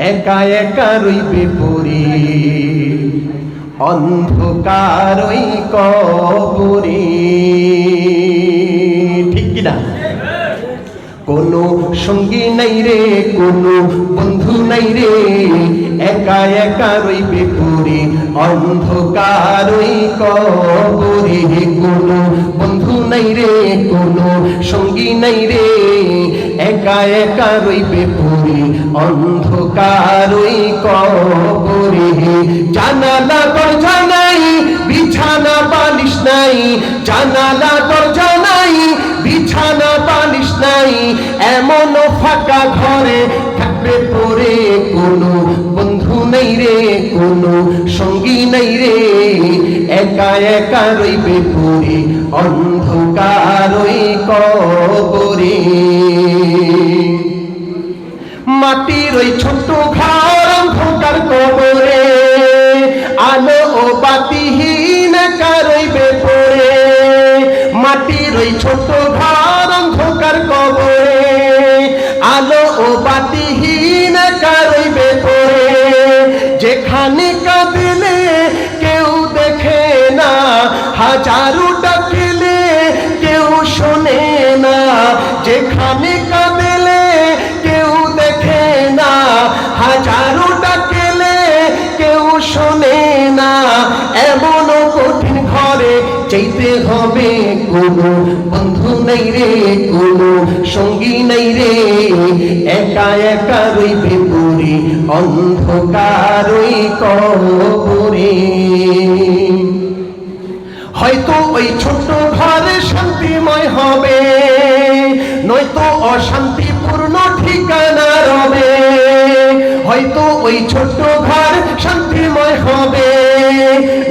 একা একা রইবে পড়ে অন্ধকার ওই কবরে। ঠিক কিনা? কোনো সঙ্গী নাই রে, কোনো বন্ধু নাই রে, একা একা রইবে পড়ে অন্ধকার ওই কবরে। কোনো বন্ধু নাই রে, কোনো সঙ্গী নাই রে, একা একা রইবে পড়ে অন্ধকার ওই কবরে। জানালা দরজা নাই, বিছানা বালিশ নাই, জানালা দরজা নাই, বিছানা বালিশ নাই, এমন ফাঁকা ঘরে থাকবে পড়ে কোনো বন্ধু নাই রে, কোনো সঙ্গী নাই রে, একা একা রইবে পড়ে অন্ধকার ওই কবরে। মাটির ওই ছোট্ট ঘর অন্ধকার কবরে, আলো ও বাতিহীন একা রইবে পড়ে। মাটির ওই ছোট্ট ঘর অন্ধকার কবরে, আলো ও বাতিহীন একা রইবে পড়ে। যেখানে কাঁদলে কেউ দেখে না, হাজারো ডাকলে কেউ শোনে না, যেখানে কাঁদলে কেউ দেখে না, হাজারো ডাকলে কেউ শোনে না, এমন কঠিন ঘরে চাইতে হবে কোনো বন্ধু নাই রে, কোনো সঙ্গী নাই রে, একা একা রইবে পড়ে অন্ধকার ওই কবরে। হয়তো ওই ছোট্ট ঘরে শান্তিময় হবে, নয়তো অশান্তিপূর্ণ ঠিকানা রবে। হয়তো ওই ছোট্ট ঘর শান্তিময় হবে,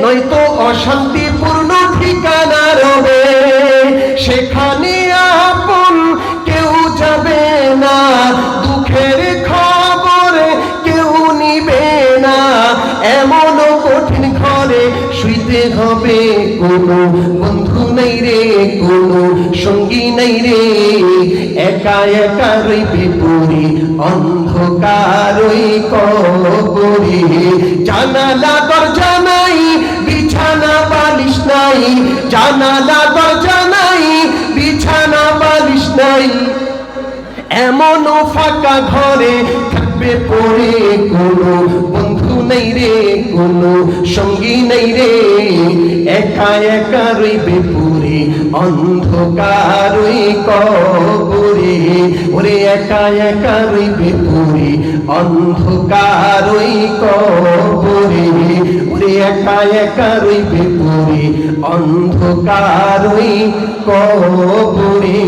নয়তো অশান্তিপূর্ণ ঠিকানা রবে। সেখানে আপন কেউ যাবে না, দুঃখের খবর কেউ নিবে না, এমন কঠিন ঘরে শুইতে হবে কোনো বন্ধু নাই রে, কোনো সঙ্গী নাই রে, একা একা রইবে পড়ে অন্ধকার ওই কবরে। জানালা দরজা নাই, বিছানা বালিশ নাই, জানালা দরজা নাই, বিছানা বালিশ নাই, এমন ফাঁকা ঘরে থাকবে পড়ে কোনো বন্ধু নাই রে, কোনো সঙ্গী নাই রে, একা একা রইবে পড়ে অন্ধকার ওই কবরে। ওরে একা একা রইবে পড়ে অন্ধকার ওই কবরে, ওরে একা একা রইবে পড়ে অন্ধকার ওই কবরে।